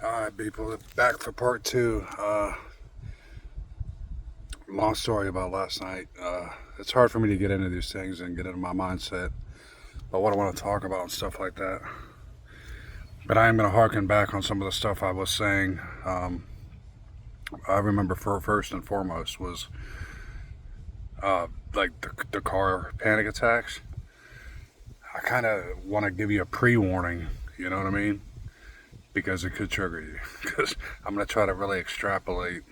Alright, people, back for part two. Long story about last night. It's hard for me to get into these things and get into my mindset, but what I want to talk about and stuff like that. But I am going to harken back on some of the stuff I was saying. I remember first and foremost was like the car panic attacks. I kind of want to give you a pre-warning, you know what I mean? Because it could trigger you. Because I'm going to try to really extrapolate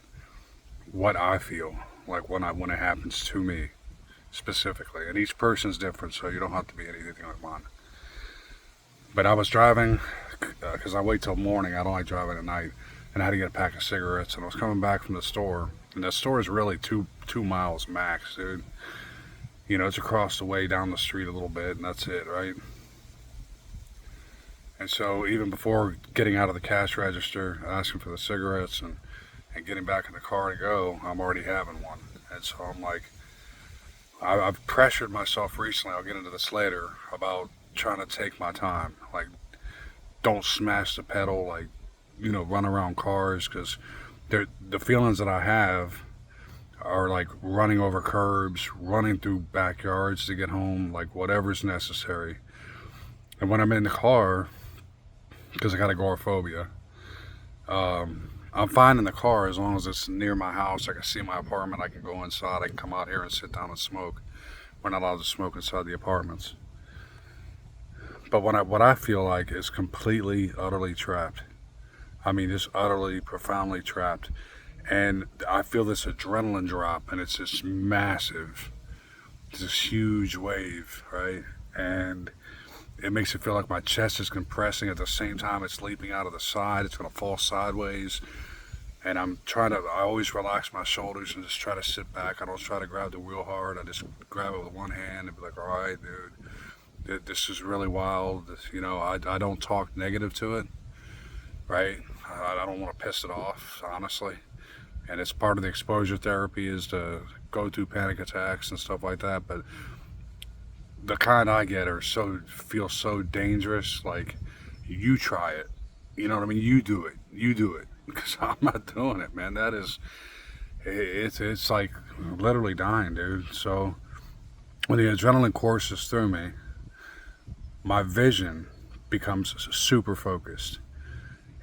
what I feel like when it happens to me specifically, and each person's different, so you don't have to be anything like mine. But I was driving because I wait till morning. I don't like driving at night, and I had to get a pack of cigarettes. And I was coming back from the store, and the store is really two miles max, dude. You know, it's across the way down the street a little bit, and that's it, right? And so even before getting out of the cash register, asking for the cigarettes and getting back in the car to go, I'm already having one. And so I'm like, I've pressured myself recently, I'll get into this later, about trying to take my time. Like, don't smash the pedal, like, run around cars, because the feelings that I have are like running over curbs, running through backyards to get home, like whatever's necessary. And when I'm in the car, because I got agoraphobia, I'm fine in the car as long as it's near my house. I can see my apartment. I can go inside. I can come out here and sit down and smoke. We're not allowed to smoke inside the apartments. But what I feel like is completely, utterly trapped. I mean, just utterly, profoundly trapped. And I feel this adrenaline drop, and it's just massive. It's this huge wave, right? And it makes it feel like my chest is compressing at the same time it's leaping out of the side. It's going to fall sideways. And I always relax my shoulders and just try to sit back. I don't try to grab the wheel hard. I just grab it with one hand and be like, all right, dude, this is really wild. I don't talk negative to it, right? I don't want to piss it off, honestly. And it's part of the exposure therapy is to go through panic attacks and stuff like that. But the kind I get feel so dangerous. Like, you try it, you know what I mean? You do it, because I'm not doing it, man. It's like literally dying, dude. So when the adrenaline courses through me, my vision becomes super focused,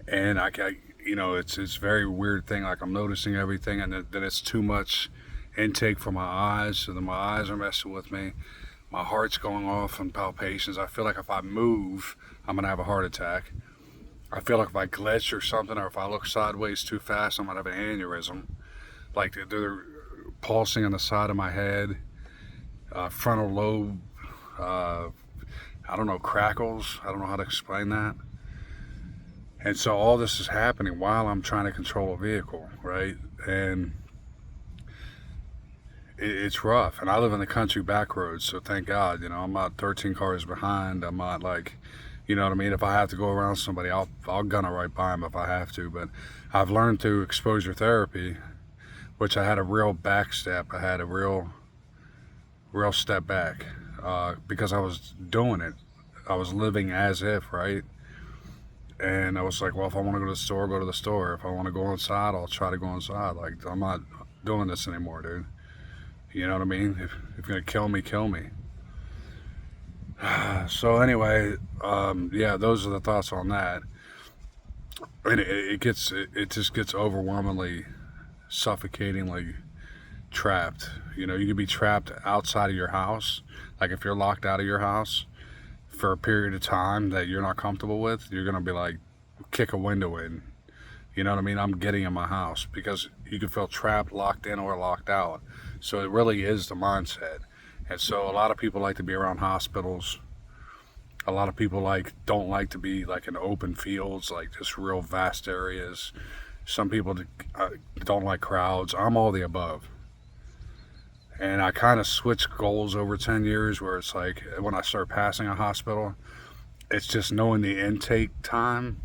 and it's a very weird thing. Like, I'm noticing everything, and then it's too much intake for my eyes, so then my eyes are messing with me. My heart's going off on palpitations. I feel like if I move, I'm gonna have a heart attack. I feel like if I glitch or something, or if I look sideways too fast, I'm gonna have an aneurysm. Like, they're pulsing on the side of my head, frontal lobe, I don't know, crackles. I don't know how to explain that. And so all this is happening while I'm trying to control a vehicle, right? And it's rough. And I live in the country back roads, so thank God, I'm not 13 cars behind. I'm not like, you know what I mean? If I have to go around somebody, I'll gun it right by them if I have to. But I've learned through exposure therapy, which I had a real back step. I had a real step back, because I was doing it. I was living as if, right? And I was like, well, if I want to go to the store, go to the store. If I want to go inside, I'll try to go inside. Like, I'm not doing this anymore, dude. You know what I mean? If you're gonna kill me, kill me. So anyway, yeah, those are the thoughts on that. And it just gets overwhelmingly suffocatingly trapped. You can be trapped outside of your house. Like, if you're locked out of your house for a period of time that you're not comfortable with, you're gonna be like, kick a window in. You know what I mean? I'm getting in my house, because you can feel trapped, locked in, or locked out. So it really is the mindset. And so a lot of people like to be around hospitals. A lot of people don't like to be like in open fields, like just real vast areas. Some people don't like crowds. I'm all the above. And I kind of switched goals over 10 years, where it's like when I start passing a hospital, it's just knowing the intake time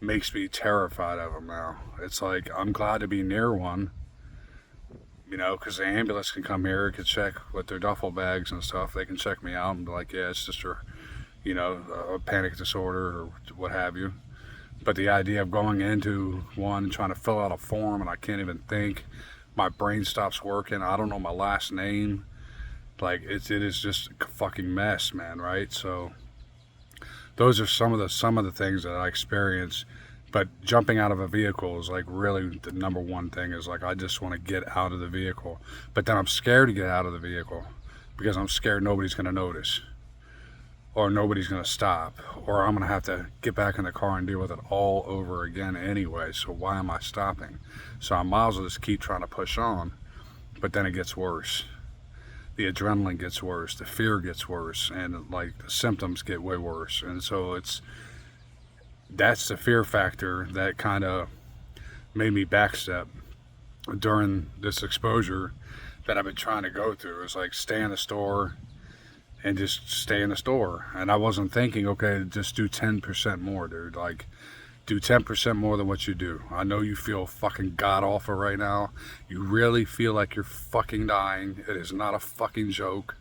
makes me terrified of them now. It's like, I'm glad to be near one, because the ambulance can come here, can check with their duffel bags and stuff. They can check me out and be like, yeah, it's just a panic disorder or what have you. But the idea of going into one and trying to fill out a form and I can't even think, my brain stops working, I don't know my last name, like it is just a fucking mess, man, right? So those are some of the things that I experience. But jumping out of a vehicle is like really the number one thing. Is like I just want to get out of the vehicle, but then I'm scared to get out of the vehicle because I'm scared nobody's going to notice, or nobody's going to stop, or I'm going to have to get back in the car and deal with it all over again anyway. So why am I stopping? So I might as well just keep trying to push on, but then it gets worse. The adrenaline gets worse, the fear gets worse, and like the symptoms get way worse. And so that's the fear factor that kind of made me backstep during this exposure that I've been trying to go through. It's like stay in the store and just stay in the store. And I wasn't thinking, okay, just do 10% more, dude. Like, do 10% more than what you do. I know you feel fucking god awful right now. You really feel like you're fucking dying. It is not a fucking joke.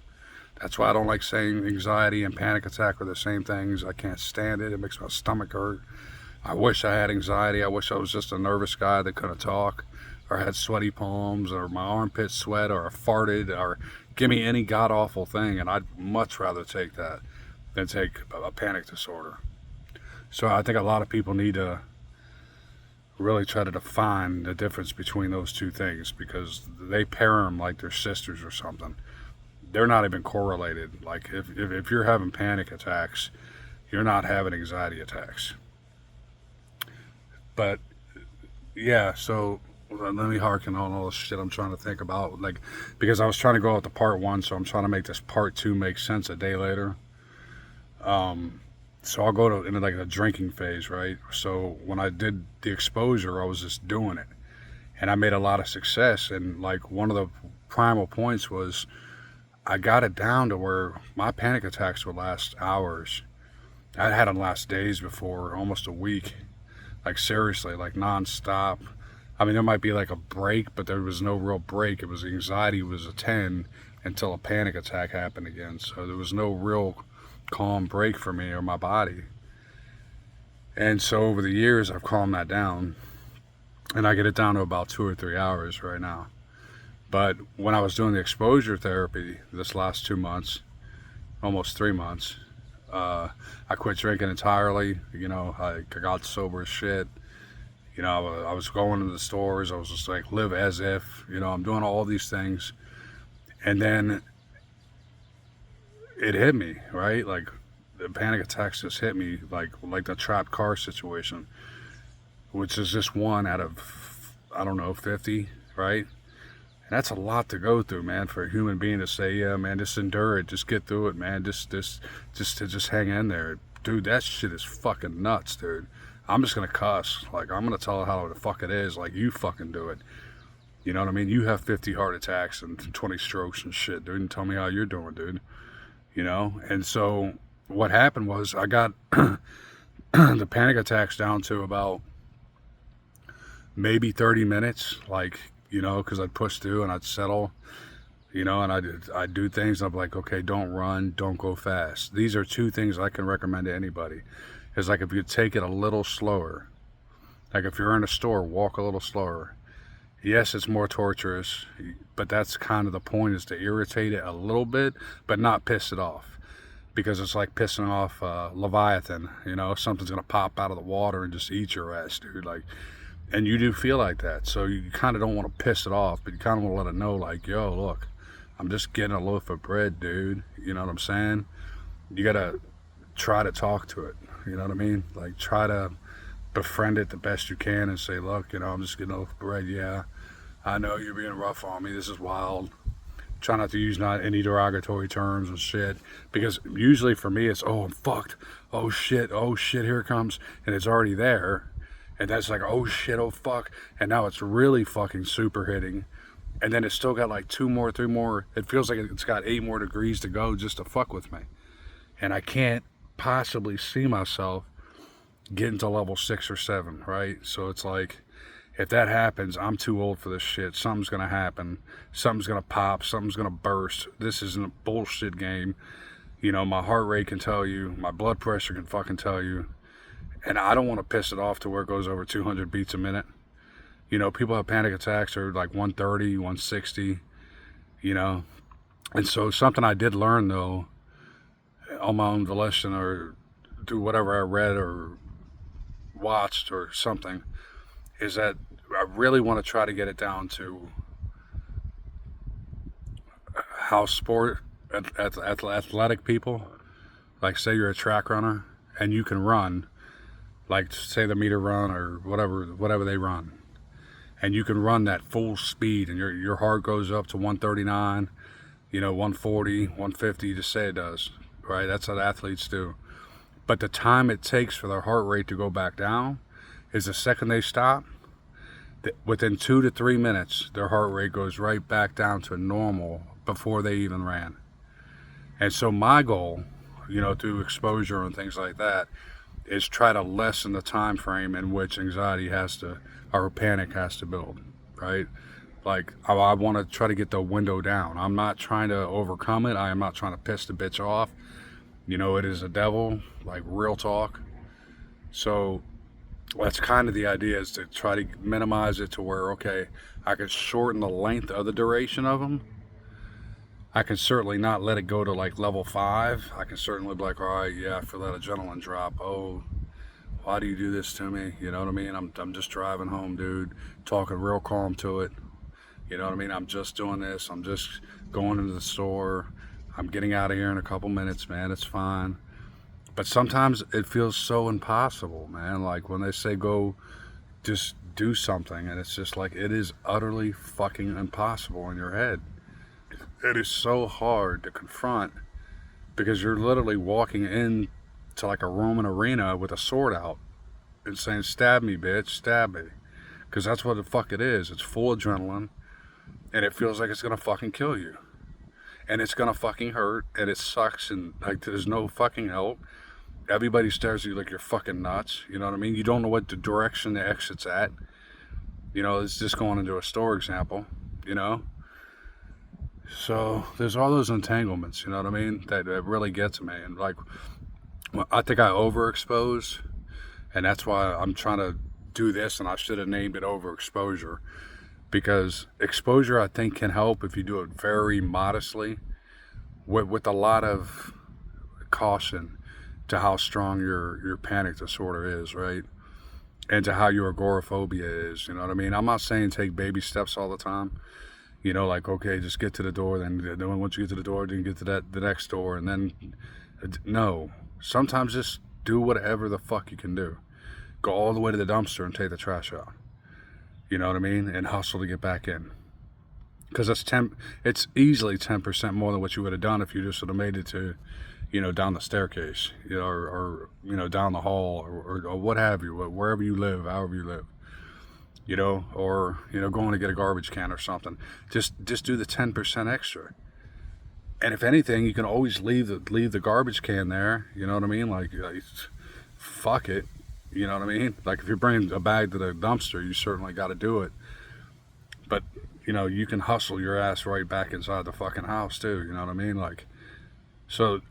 That's why I don't like saying anxiety and panic attack are the same things. I can't stand it. It makes my stomach hurt. I wish I had anxiety. I wish I was just a nervous guy that couldn't talk, or had sweaty palms, or my armpits sweat, or I farted, or give me any god awful thing, and I'd much rather take that than take a panic disorder. So I think a lot of people need to really try to define the difference between those two things, because they pair them like they're sisters or something. They're not even correlated. Like if you're having panic attacks, you're not having anxiety attacks. But yeah, so let me harken on all the shit I'm trying to think about, like, because I was trying to go out to part one, so I'm trying to make this part two make sense a day later. So I'll go into like the drinking phase, right? So when I did the exposure, I was just doing it, and I made a lot of success. And like one of the primal points was I got it down to where my panic attacks would last hours. I had them last days before, almost a week, like seriously, like non-stop. I mean, there might be like a break, but there was no real break. It was anxiety was a 10 until a panic attack happened again. So there was no real calm break for me or my body. And so over the years, I've calmed that down, and I get it down to about 2 or 3 hours right now. But when I was doing the exposure therapy this last 2 months, almost 3 months, I quit drinking entirely. You know, I got sober as shit. You know, I was going to the stores. I was just like, live as if, you know, I'm doing all these things. And then it hit me, right? Like the panic attacks just hit me like the trapped car situation, which is just one out of, I don't know, 50, right? And that's a lot to go through, man, for a human being to say, yeah, man, just endure it, just get through it, man, just hang in there. Dude, that shit is fucking nuts, dude. I'm just gonna cuss. Like, I'm gonna tell it how the fuck it is. Like, you fucking do it. You know what I mean? You have 50 heart attacks and 20 strokes and shit, dude, and tell me how you're doing, dude. You know? And so what happened was I got the panic attacks down to about maybe 30 minutes, like, you know, because I'd push through and I'd settle, you know, and I'd do things. And I'm like, okay, don't run, don't go fast. These are two things I can recommend to anybody. It's like if you take it a little slower, like if you're in a store, walk a little slower. Yes, it's more torturous, but that's kind of the point, is to irritate it a little bit, but not piss it off. Because it's like pissing off Leviathan, you know, something's gonna pop out of the water and just eat your ass, dude. Like, and you do feel like that, so you kind of don't want to piss it off, but you kind of want to let it know, like, yo, look, I'm just getting a loaf of bread, dude. You know what I'm saying? You gotta try to talk to it. You know what I mean? Like, try to befriend it the best you can and say, look, you know, I'm just getting a loaf of bread. Yeah, I know you're being rough on me. This is wild. Try not to use not any derogatory terms and shit, because usually for me it's, oh, I'm fucked. Oh shit, here it comes, and it's already there. And that's like, oh shit, oh fuck, and now it's really fucking super hitting. And then it's still got like 2 more, 3 more, it feels like it's got 8 more degrees to go just to fuck with me. And I can't possibly see myself getting to level 6 or 7, right? So it's like, if that happens, I'm too old for this shit. Something's gonna happen. Something's gonna pop. Something's gonna burst. This isn't a bullshit game. You know, my heart rate can tell you. My blood pressure can fucking tell you. And I don't want to piss it off to where it goes over 200 beats a minute. You know, people have panic attacks or like 130, 160, you know. And so something I did learn though on my own volition or through whatever I read or watched or something is that I really want to try to get it down to how athletic people, like say you're a track runner and you can run, like say the meter run or whatever they run, and you can run that full speed and your heart goes up to 139, you know, 140, 150, just say it does, right? That's what athletes do. But the time it takes for their heart rate to go back down is the second they stop. Within 2 to 3 minutes, their heart rate goes right back down to normal before they even ran. And so my goal, you know, through exposure and things like that, is try to lessen the time frame in which anxiety has to, or panic has to build, right? Like, I want to try to get the window down. I'm not trying to overcome it. I am not trying to piss the bitch off. You know, it is a devil, like real talk. So that's kind of the idea, is to try to minimize it to where, okay, I can shorten the length of the duration of them. I can certainly not let it go to like level 5. I can certainly be like, all right, yeah, I feel that adrenaline drop. Oh, why do you do this to me? You know what I mean? I'm just driving home, dude, talking real calm to it. You know what I mean? I'm just doing this. I'm just going into the store. I'm getting out of here in a couple minutes, man. It's fine. But sometimes it feels so impossible, man. Like when they say go just do something, and it's just like, it is utterly fucking impossible in your head. It is so hard to confront because you're literally walking in to like a Roman arena with a sword out and saying, stab me, bitch, stab me. Because that's what the fuck it is. It's full adrenaline and it feels like it's gonna fucking kill you. And it's gonna fucking hurt and it sucks and like there's no fucking help. Everybody stares at you like you're fucking nuts. You know what I mean? You don't know what the direction the exit's at. You know, it's just going into a store example, you know? So there's all those entanglements, you know what I mean, that really get to me. And like, I think I overexpose, and that's why I'm trying to do this, and I should have named it overexposure, because exposure I think can help if you do it very modestly, with a lot of caution to how strong your panic disorder is, right? And to how your agoraphobia is, you know what I mean? I'm not saying take baby steps all the time. You know, like, okay, just get to the door, then once you get to the door, then get to the next door, and then, no. Sometimes just do whatever the fuck you can do. Go all the way to the dumpster and take the trash out. You know what I mean? And hustle to get back in. Because it's easily 10% more than what you would have done if you just would have made it to, you know, down the staircase, you know, or you know, down the hall, or what have you, wherever you live, however you live. You know, or, you know, going to get a garbage can or something. Just do the 10% extra. And if anything, you can always leave the garbage can there. You know what I mean? Like, fuck it. You know what I mean? Like, if you're bringing a bag to the dumpster, you certainly got to do it. But, you know, you can hustle your ass right back inside the fucking house too. You know what I mean? Like, so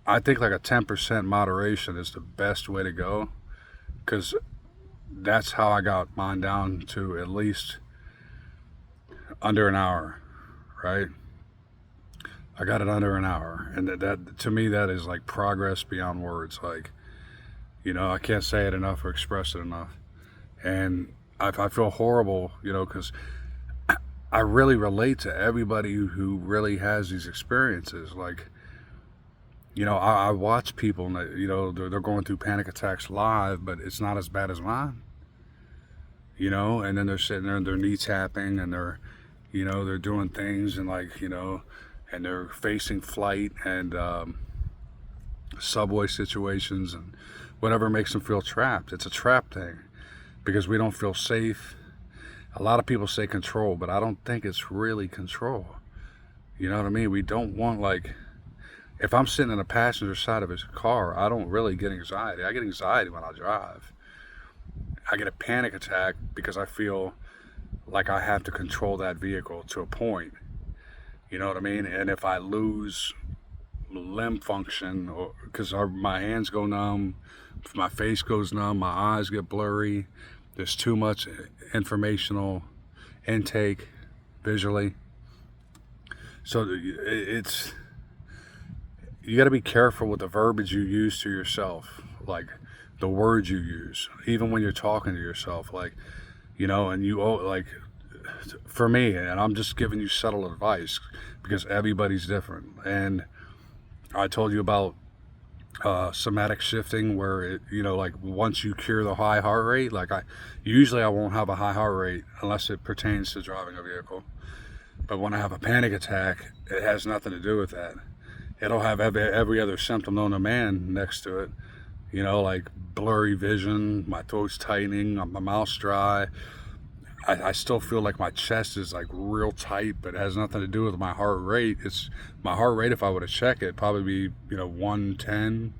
I think like a 10% moderation is the best way to go, because that's how I got mine down to at least under an hour, right? I got it under an hour, and that to me, that is like progress beyond words. Like, you know, I can't say it enough or express it enough. And I feel horrible, you know, because I really relate to everybody who really has these experiences. Like, you know, I watch people, and you know, they're going through panic attacks live, but it's not as bad as mine. You know, and then they're sitting there and their knee tapping, and they're, you know, they're doing things, and like, you know, and they're facing flight and subway situations and whatever makes them feel trapped. It's a trap thing because we don't feel safe. A lot of people say control, but I don't think it's really control. You know what I mean? We don't want, like, if I'm sitting in the passenger side of his car, I don't really get anxiety. I get anxiety when I drive. I get a panic attack because I feel like I have to control that vehicle to a point. You know what I mean? And if I lose limb function, or because my hands go numb, my face goes numb, my eyes get blurry. There's too much informational intake visually. So it's, you got to be careful with the verbiage you use to yourself, like the words you use, even when you're talking to yourself, like, you know, and you like, for me, and I'm just giving you subtle advice because everybody's different. And I told you about somatic shifting, where it, you know, like once you cure the high heart rate, like usually I won't have a high heart rate unless it pertains to driving a vehicle. But when I have a panic attack, it has nothing to do with that. It'll have every other symptom known to man next to it. You know, like blurry vision, my throat's tightening, my mouth's dry. I still feel like my chest is like real tight, but it has nothing to do with my heart rate. It's my heart rate, if I were to check it, probably be, you know, 110,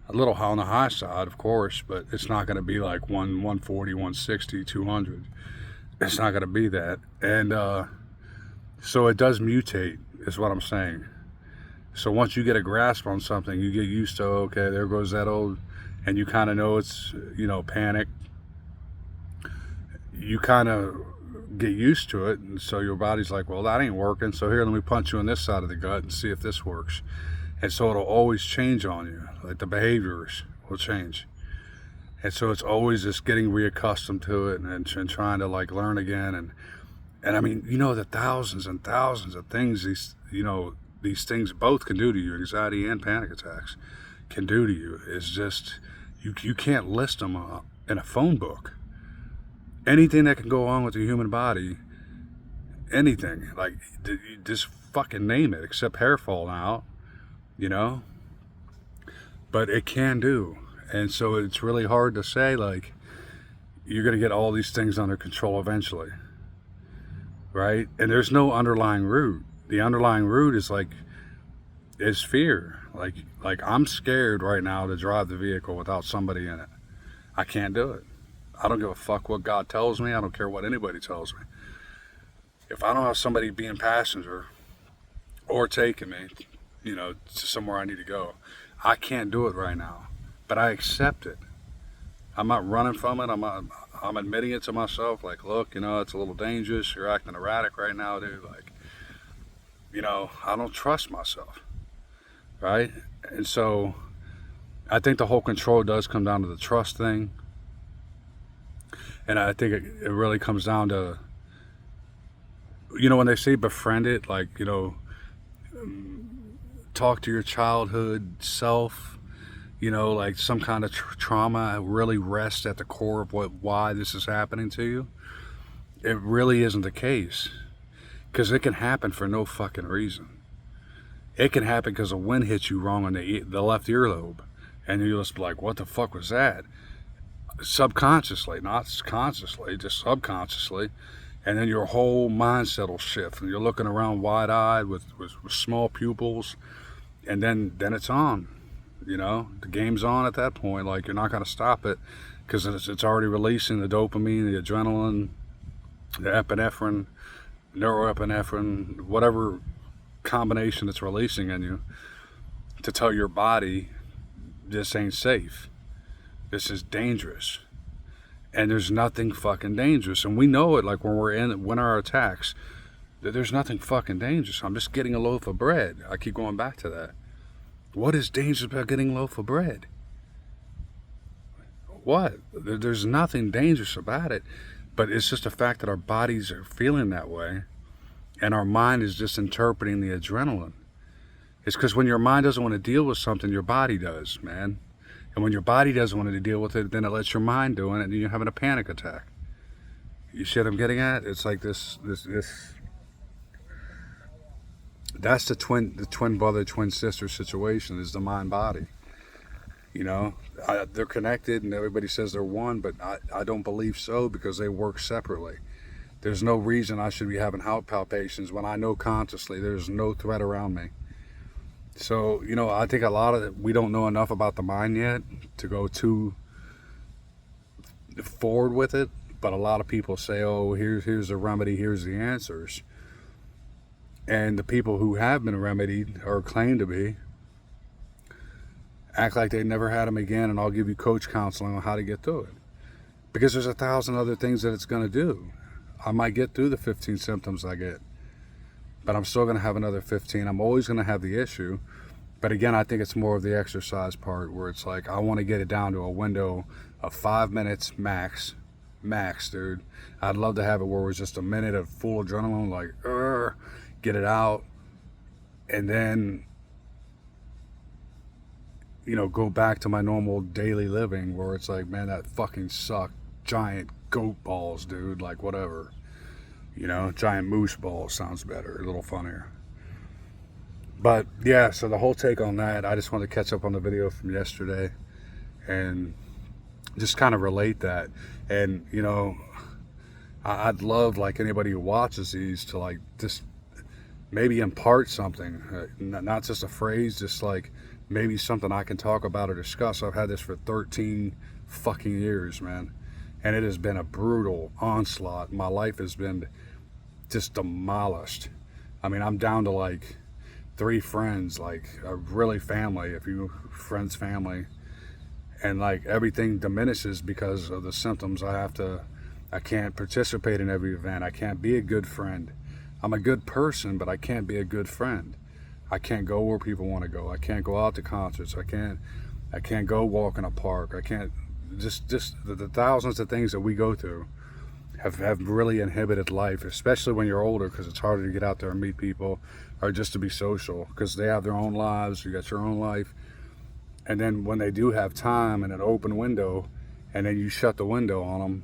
a little high on the high side, of course, but it's not going to be like 140, 160, 200. It's not going to be that. And so it does mutate, is what I'm saying. So once you get a grasp on something, you get used to, okay, there goes that old, and you kind of know it's, you know, panic. You kind of get used to it, and so your body's like, well, that ain't working, so here, let me punch you on this side of the gut and see if this works. And so it'll always change on you, like the behaviors will change. And so it's always just getting reaccustomed to it and trying to like learn again. And I mean, you know, the thousands and thousands of things these things both can do to you, anxiety and panic attacks can do to you, is just, you can't list them in a phone book. Anything that can go on with the human body, anything, like, you just fucking name it, except hair falling out, you know? But it can do. And so it's really hard to say, like, you're going to get all these things under control eventually, right? And there's no underlying root. The underlying root is fear. Like I'm scared right now to drive the vehicle without somebody in it. I can't do it. I don't give a fuck what God tells me. I don't care what anybody tells me. If I don't have somebody being passenger or taking me, you know, to somewhere I need to go, I can't do it right now. But I accept it. I'm not running from it. I'm admitting it to myself. Like, look, you know, it's a little dangerous. You're acting erratic right now, dude. Like, you know, I don't trust myself, right? And so I think the whole control does come down to the trust thing. And I think it really comes down to, you know, when they say befriend it, like, you know, talk to your childhood self, you know, like some kind of trauma really rests at the core of why this is happening to you. It really isn't the case, because it can happen for no fucking reason. It can happen because a wind hits you wrong on the left earlobe, and you're just like, what the fuck was that? Subconsciously, not consciously, just subconsciously. And then your whole mindset will shift, and you're looking around wide-eyed with small pupils, and then it's on. You know, the game's on at that point. Like, you're not going to stop it, because it's already releasing the dopamine, the adrenaline, the epinephrine, neuroepinephrine, whatever combination it's releasing in you, to tell your body this ain't safe. This is dangerous. And there's nothing fucking dangerous. And we know it, like when our attacks, that there's nothing fucking dangerous. I'm just getting a loaf of bread. I keep going back to that. What is dangerous about getting a loaf of bread? What? There's nothing dangerous about it. But it's just a fact that our bodies are feeling that way. And our mind is just interpreting the adrenaline. It's because when your mind doesn't want to deal with something, your body does, man. And when your body doesn't want to deal with it, then it lets your mind do it, and then you're having a panic attack. You see what I'm getting at? It's like this. That's the twin brother, twin sister situation, is the mind body. You know, they're connected, and everybody says they're one, but I don't believe so, because they work separately. There's no reason I should be having heart palpitations when I know consciously there's no threat around me. So, you know, I think a lot of it, we don't know enough about the mind yet to go too forward with it. But a lot of people say, oh, here's the remedy, here's the answers. And the people who have been remedied, or claim to be, act like they never had them again, and I'll give you coach counseling on how to get through it. Because there's 1,000 other things that it's going to do. I might get through the 15 symptoms I get, but I'm still going to have another 15. I'm always going to have the issue. But again, I think it's more of the exercise part where it's like, I want to get it down to a window of 5 minutes max, dude. I'd love to have it where it was just a minute of full adrenaline, like, get it out, and then, you know, go back to my normal daily living where it's like, man, that fucking sucked. Giant goat balls, dude, like whatever. You know, giant moose balls sounds better, a little funnier. But yeah, so the whole take on that, I just wanted to catch up on the video from yesterday and just kind of relate that. And, you know, I'd love, like, anybody who watches these to, like, just maybe impart something, not just a phrase, just like maybe something I can talk about or discuss. I've had this for 13 fucking years, man. And it has been a brutal onslaught. My life has been just demolished. I mean, I'm down to like 3 friends, like really family, if you friends, family, and like everything diminishes because of the symptoms. I can't participate in every event. I can't be a good friend. I'm a good person, but I can't be a good friend. I can't go where people want to go. I can't go out to concerts. I can't go walk in a park. I can't, just the thousands of things that we go through have really inhibited life, especially when you're older, because it's harder to get out there and meet people or just to be social, because they have their own lives, you got your own life. And then when they do have time and an open window, and then you shut the window on them,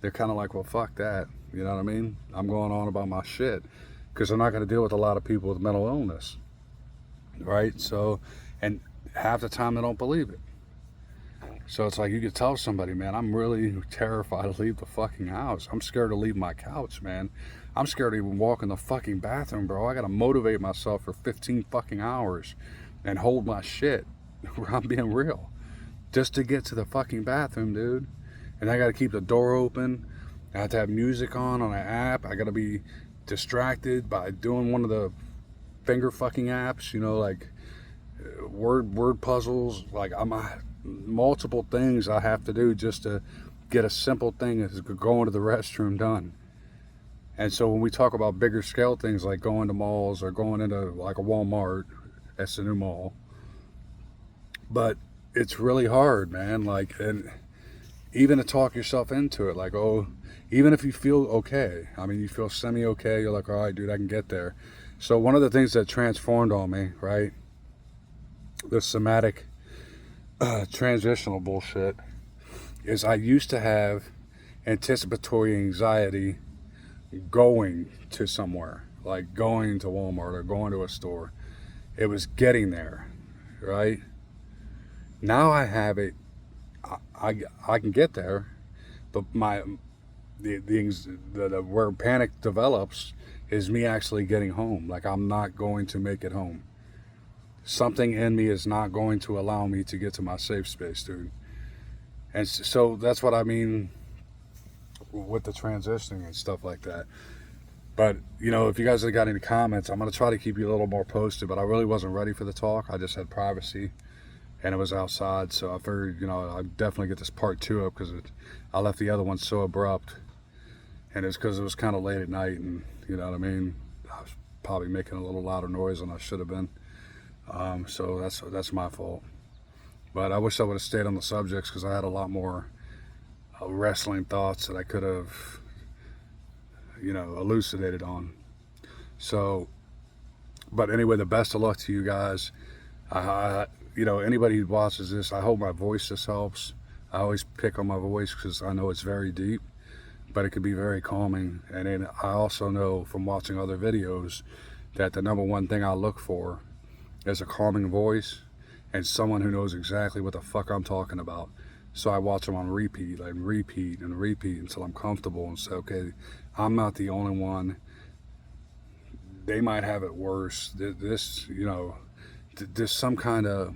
they're kind of like, well, fuck that. You know what I mean? I'm going on about my shit, because they're not going to deal with a lot of people with mental illness, right? So, and half the time they don't believe it. So it's like, you could tell somebody, man, I'm really terrified to leave the fucking house. I'm scared to leave my couch, man. I'm scared to even walk in the fucking bathroom, bro. I gotta motivate myself for 15 fucking hours and hold my shit. I'm being real. Just to get to the fucking bathroom, dude. And I gotta keep the door open. I have to have music on an app. I gotta be distracted by doing one of the finger fucking apps, you know, like word puzzles. Like multiple things I have to do just to get a simple thing as going to the restroom done. And so when we talk about bigger scale things like going to malls or going into like a Walmart, that's the new mall, but it's really hard, man. Like, and even to talk yourself into it, like, oh, even if you feel okay, I mean, you feel semi-okay, you're like, all right, dude, I can get there. So one of the things that transformed on me, right, the somatic transitional bullshit, is I used to have anticipatory anxiety going to somewhere, like going to Walmart or going to a store. It was getting there, right? Now I have it, I can get there, but where panic develops is me actually getting home. Like, I'm not going to make it home. Something in me is not going to allow me to get to my safe space, dude. And so that's what I mean with the transitioning and stuff like that. But, you know, if you guys have got any comments, I'm going to try to keep you a little more posted, but I really wasn't ready for the talk. I just had privacy, and it was outside, so I figured, you know, I'd definitely get this part 2 up, because I left the other one so abrupt, and it's because it was kind of late at night, and, you know what I mean, I was probably making a little louder noise than I should have been. So that's my fault. But I wish I would have stayed on the subjects, because I had a lot more wrestling thoughts that I could have, you know, elucidated on. So, but anyway, the best of luck to you guys. You know, anybody who watches this, I hope my voice just helps. I always pick on my voice because I know it's very deep, but it can be very calming. And then I also know from watching other videos that the number one thing I look for is a calming voice and someone who knows exactly what the fuck I'm talking about. So I watch them on repeat, like repeat and repeat until I'm comfortable and say, okay, I'm not the only one. They might have it worse. This, you know, there's some kind of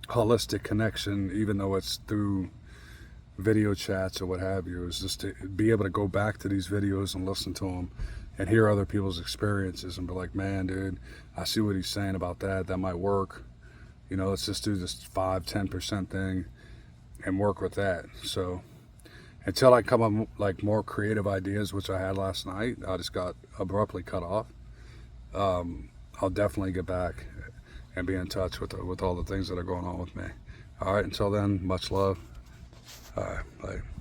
holistic connection, even though it's through video chats or what have you. Is just to be able to go back to these videos and listen to them and hear other people's experiences and be like, man, dude, I see what he's saying about that. That might work. let's just do this 5-10% thing and work with that. So until I come up like more creative ideas, which I had last night, I just got abruptly cut off. I'll definitely get back and be in touch with all the things that are going on with me. All right, until then, much love. All right, bye.